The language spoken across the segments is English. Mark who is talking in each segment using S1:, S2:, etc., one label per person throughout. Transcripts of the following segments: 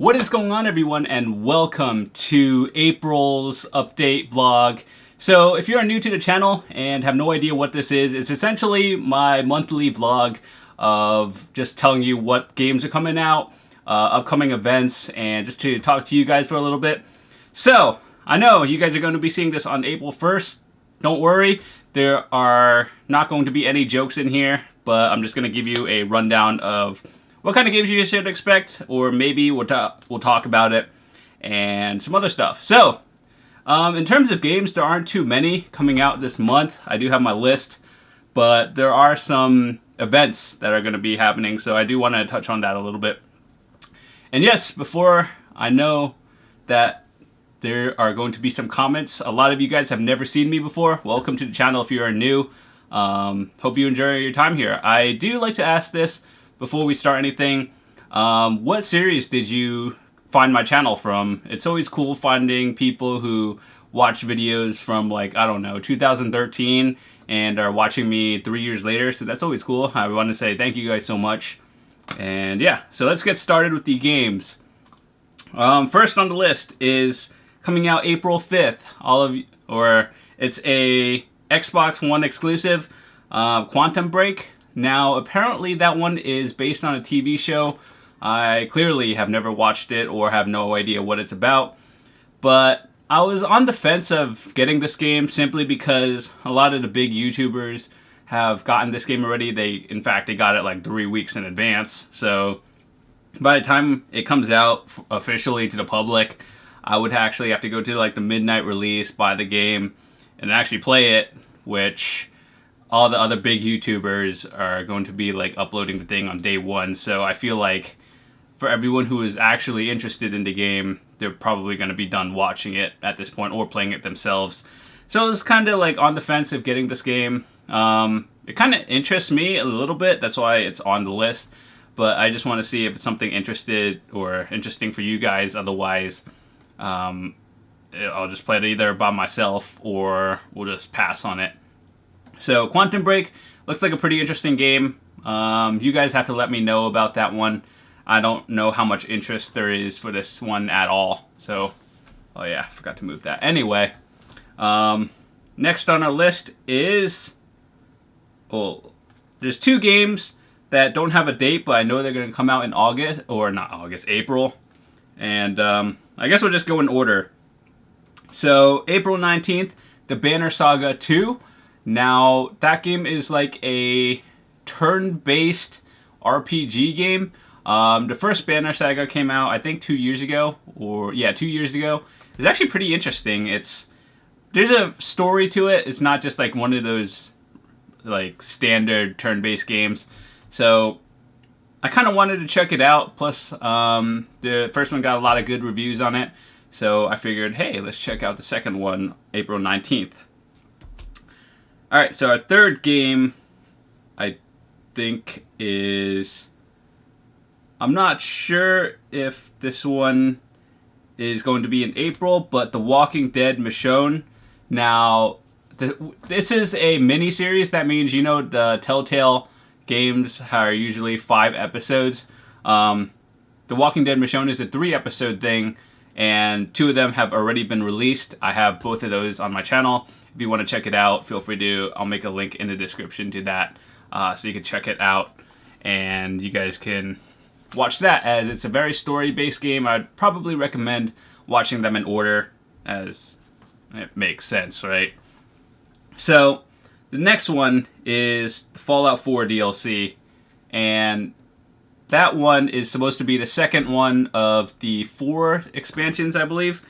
S1: What is going on, everyone, and welcome to April's update vlog. So if you're new to the channel and have no idea what this is, it's essentially my monthly vlog of just telling you what games are coming out, upcoming events, and just to talk to you guys for a little bit. So I know you guys are going to be seeing this on April 1st. Don't worry, there are not going to be any jokes in here, but I'm just going to give you a rundown of what kind of games you should expect, or maybe we'll talk about it, and some other stuff. So, in terms of games, there aren't too many coming out this month. I do have my list, but there are some events that are going to be happening, so I do want to touch on that a little bit. And yes, before I know that there are going to be some comments, a lot of you guys have never seen me before. Welcome to the channel if you are new. Hope you enjoy your time here. I do like to ask this before we start anything. What series did you find my channel from? It's always cool finding people who watch videos from, like, I don't know, 2013 and are watching me 3 years later, so that's always cool. I want to say thank you guys so much. And yeah, so let's get started with the games. First on the list is coming out April 5th. It's a Xbox One exclusive, Quantum Break. Now, apparently that one is based on a TV show. I clearly have never watched it or have no idea what it's about. But I was on the fence of getting this game simply because a lot of the big YouTubers have gotten this game already. In fact, they got it like 3 weeks in advance. So by the time it comes out officially to the public, I would actually have to go to like the midnight release, buy the game, and actually play it, which all the other big YouTubers are going to be like uploading the thing on day one. So I feel like for everyone who is actually interested in the game, they're probably going to be done watching it at this point or playing it themselves. So I was kind of like on the fence of getting this game. It kind of interests me a little bit. That's why it's on the list. But I just want to see if it's something interesting for you guys. Otherwise, I'll just play it either by myself or we'll just pass on it. So Quantum Break looks like a pretty interesting game. You guys have to let me know about that one. I don't know how much interest there is for this one at all. So, oh yeah, I forgot to move that. Anyway, next on our list is, there's two games that don't have a date, but I know they're going to come out in April. And I guess we'll just go in order. So April 19th, The Banner Saga 2. Now, that game is like a turn-based RPG game. The first Banner Saga came out, I think, 2 years ago. 2 years ago. It's actually pretty interesting. There's a story to it. It's not just like one of those like standard turn-based games. So I kind of wanted to check it out. Plus, the first one got a lot of good reviews on it. So I figured, hey, let's check out the second one, April 19th. Alright, so our third game, I think, is, I'm not sure if this one is going to be in April, but The Walking Dead Michonne. Now, this is a mini-series. That means, you know, the Telltale games are usually 5 episodes. The Walking Dead Michonne is a 3-episode thing, and 2 of them have already been released. I have both of those on my channel. If you want to check it out, feel free to. I'll make a link in the description to that, so you can check it out, and you guys can watch that, as it's a very story-based game. I'd probably recommend watching them in order, as it makes sense, right? So the next one is the Fallout 4 DLC, and that one is supposed to be the second one of the 4 expansions, I believe,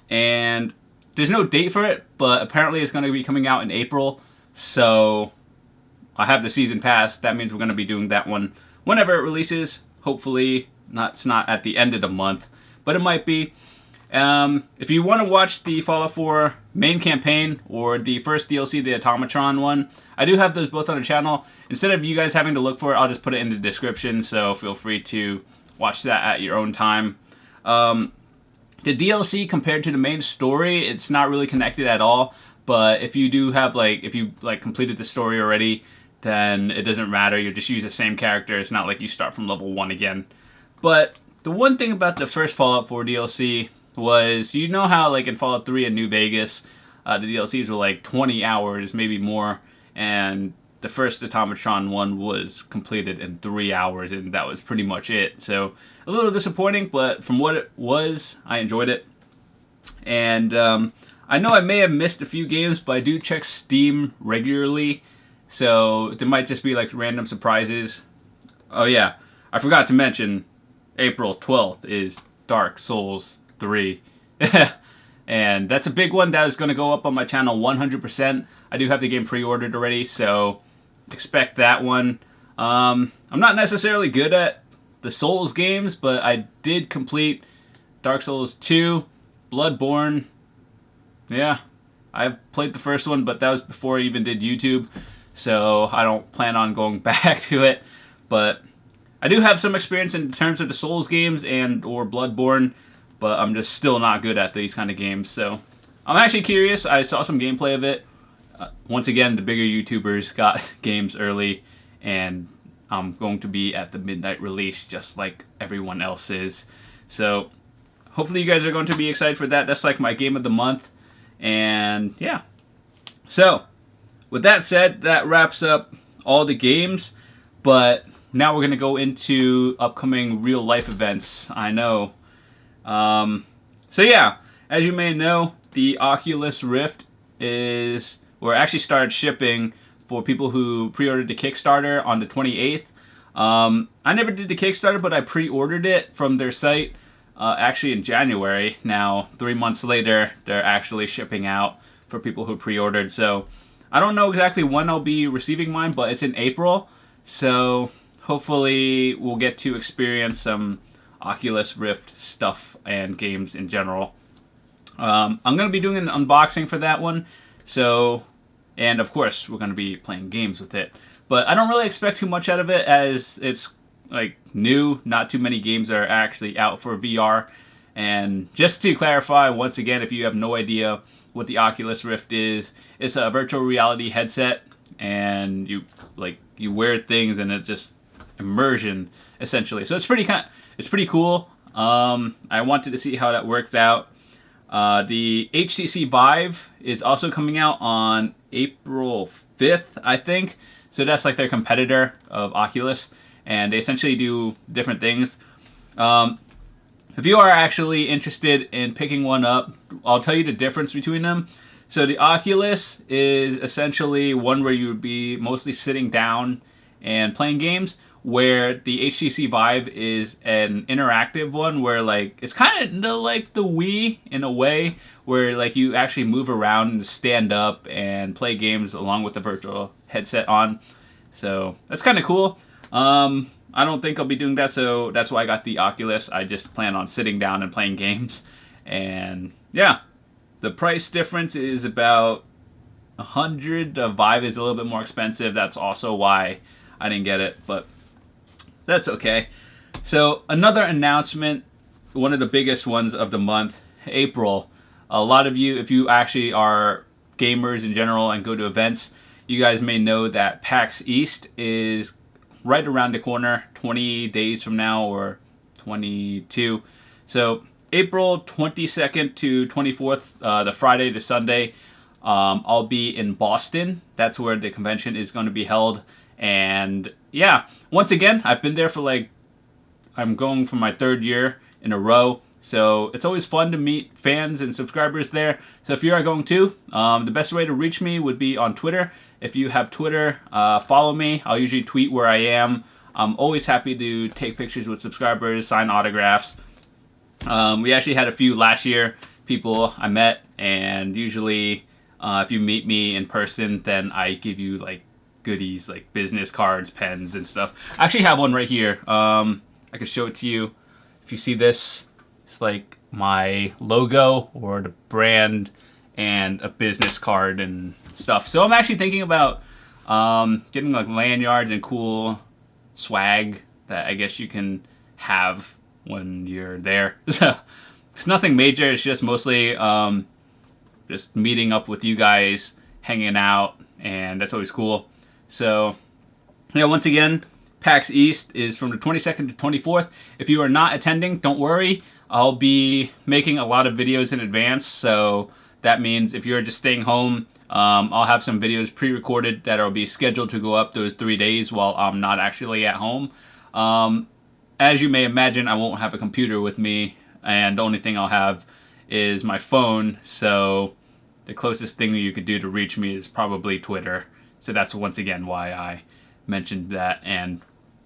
S1: and there's no date for it, but apparently it's going to be coming out in April, so I have the season pass. That means we're going to be doing that one whenever it releases. Hopefully it's not at the end of the month, but it might be. If you want to watch the Fallout 4 main campaign or the first DLC, the Automatron one, I do have those both on the channel. Instead of you guys having to look for it, I'll just put it in the description, so feel free to watch that at your own time. The DLC compared to the main story, it's not really connected at all, but if you do have if you completed the story already, then it doesn't matter. You just use the same character. It's not like you start from level 1 again. But the one thing about the first Fallout 4 DLC was, you know how like in Fallout 3 and New Vegas, the DLCs were like 20 hours, maybe more, and the first Automatron one was completed in 3 hours, and that was pretty much it. So a little disappointing, but from what it was, I enjoyed it. And I know I may have missed a few games, but I do check Steam regularly, so there might just be like random surprises. Oh yeah, I forgot to mention, April 12th is Dark Souls 3. And that's a big one that is going to go up on my channel 100%. I do have the game pre-ordered already, so expect that one. I'm not necessarily good at the Souls games, but I did complete Dark Souls 2, Bloodborne. Yeah, I've played the first one, but that was before I even did YouTube, so I don't plan on going back to it. But I do have some experience in terms of the Souls games and or Bloodborne, but I'm just still not good at these kind of games. So I'm actually curious. I saw some gameplay of it. Once again, the bigger YouTubers got games early, and I'm going to be at the midnight release just like everyone else is. So hopefully you guys are going to be excited for that. That's like my game of the month. And yeah. So with that said, that wraps up all the games. But now we're going to go into upcoming real life events. I know. So yeah, as you may know, the Oculus Rift actually started shipping for people who pre-ordered the Kickstarter on the 28th. I never did the Kickstarter, but I pre-ordered it from their site actually in January. Now, 3 months later, they're actually shipping out for people who pre-ordered. So I don't know exactly when I'll be receiving mine, but it's in April. So hopefully we'll get to experience some Oculus Rift stuff and games in general. I'm going to be doing an unboxing for that one. So, and of course, we're going to be playing games with it. But I don't really expect too much out of it, as it's like new. Not too many games are actually out for VR. And just to clarify, once again, if you have no idea what the Oculus Rift is, it's a virtual reality headset, and you wear things, and it's just immersion essentially. So it's pretty cool. I wanted to see how that works out. The HTC Vive is also coming out on April 5th, I think. So that's like their competitor of Oculus, and they essentially do different things. If you are actually interested in picking one up, I'll tell you the difference between them. So the Oculus is essentially one where you would be mostly sitting down and playing games, where the HTC Vive is an interactive one where like it's kind of like the Wii in a way, where like you actually move around and stand up and play games along with the virtual headset on. So that's kind of cool. I don't think I'll be doing that, so that's why I got the Oculus. I just plan on sitting down and playing games. And yeah, the price difference is about 100. The Vive is a little bit more expensive. That's also why I didn't get it, but that's okay. So another announcement, one of the biggest ones of the month, April. A lot of you, if you actually are gamers in general and go to events, you guys may know that PAX East is right around the corner, 20 days from now, or 22. So April 22nd to 24th, the Friday to Sunday, I'll be in Boston. That's where the convention is going to be held. And yeah, once again, I've been there for I'm going for my 3rd year in a row. So it's always fun to meet fans and subscribers there. So if you are going to, the best way to reach me would be on Twitter. If you have Twitter, follow me. I'll usually tweet where I am. I'm always happy to take pictures with subscribers, sign autographs. We actually had a few last year, people I met, and usually if you meet me in person, then I give you like goodies like business cards, pens, and stuff. I actually have one right here. I can show it to you. If you see this, it's like my logo or the brand and a business card and stuff. So I'm actually thinking about getting like lanyards and cool swag that I guess you can have when you're there. So it's nothing major. It's just mostly just meeting up with you guys, hanging out, and that's always cool. So yeah, once again, PAX East is from the 22nd to 24th. If you are not attending, don't worry. I'll be making a lot of videos in advance, so that means if you're just staying home, I'll have some videos pre-recorded that will be scheduled to go up those 3 days while I'm not actually at home. As you may imagine, I won't have a computer with me, and the only thing I'll have is my phone, so the closest thing you could do to reach me is probably Twitter. So that's once again why I mentioned that. And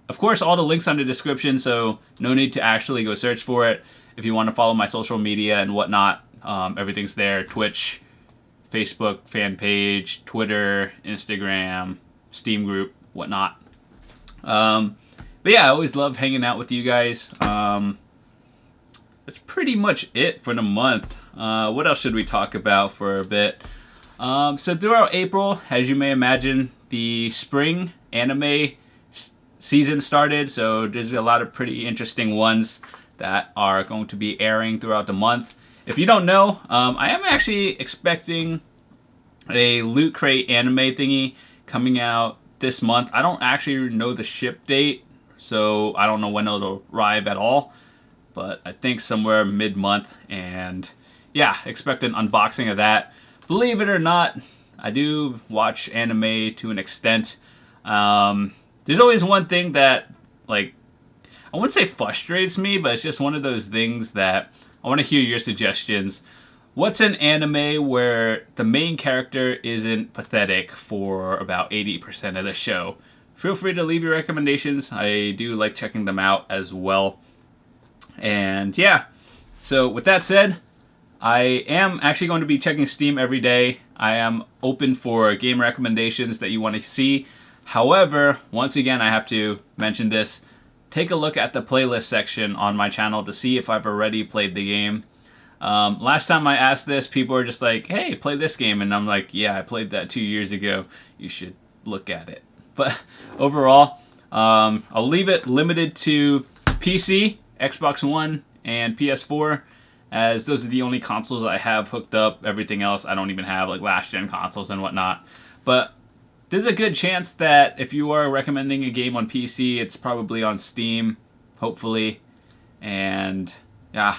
S1: of course, all the links on the description, so no need to actually go search for it. If you want to follow my social media and whatnot, everything's there. Twitch, Facebook fan page, Twitter, Instagram, Steam group, whatnot. But yeah, I always love hanging out with you guys. That's pretty much it for the month. What else should we talk about for a bit? So throughout April, as you may imagine, the spring anime season started. So there's a lot of pretty interesting ones that are going to be airing throughout the month. If you don't know, I am actually expecting a Loot Crate anime thingy coming out this month. I don't actually know the ship date, so I don't know when it'll arrive at all. But I think somewhere mid-month, and yeah, expect an unboxing of that. Believe it or not, I do watch anime to an extent. There's always one thing that, like, I wouldn't say frustrates me, but it's just one of those things that I want to hear your suggestions. What's an anime where the main character isn't pathetic for about 80% of the show? Feel free to leave your recommendations. I do like checking them out as well. And yeah, so with that said, I am actually going to be checking Steam every day. I am open for game recommendations that you want to see. However, once again, I have to mention this. Take a look at the playlist section on my channel to see if I've already played the game. Last time I asked this, people were just like, hey, play this game. And I'm like, yeah, I played that 2 years ago. You should look at it. But overall, I'll leave it limited to PC, Xbox One, and PS4, as those are the only consoles I have hooked up. Everything else I don't even have, like last-gen consoles and whatnot. But there's a good chance that if you are recommending a game on PC, it's probably on Steam, hopefully. And yeah,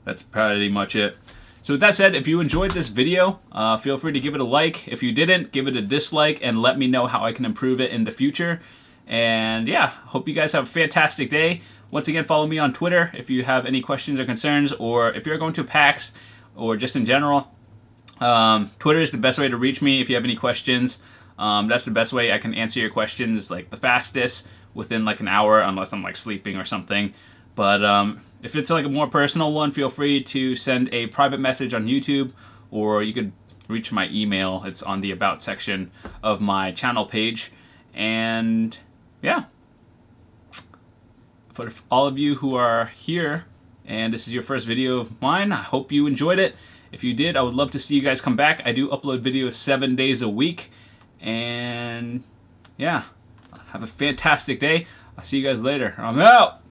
S1: that's pretty much it. So with that said, if you enjoyed this video, feel free to give it a like. If you didn't, give it a dislike and let me know how I can improve it in the future. And yeah, hope you guys have a fantastic day. Once again, follow me on Twitter if you have any questions or concerns, or if you're going to PAX or just in general. Twitter is the best way to reach me if you have any questions. That's the best way I can answer your questions, like the fastest, within like an hour, unless I'm like sleeping or something. But if it's like a more personal one, feel free to send a private message on YouTube, or you could reach my email. It's on the About section of my channel page. And yeah, for all of you who are here and this is your first video of mine, I hope you enjoyed it. If you did, I would love to see you guys come back. I do upload videos 7 days a week. And yeah, have a fantastic day. I'll see you guys later. I'm out.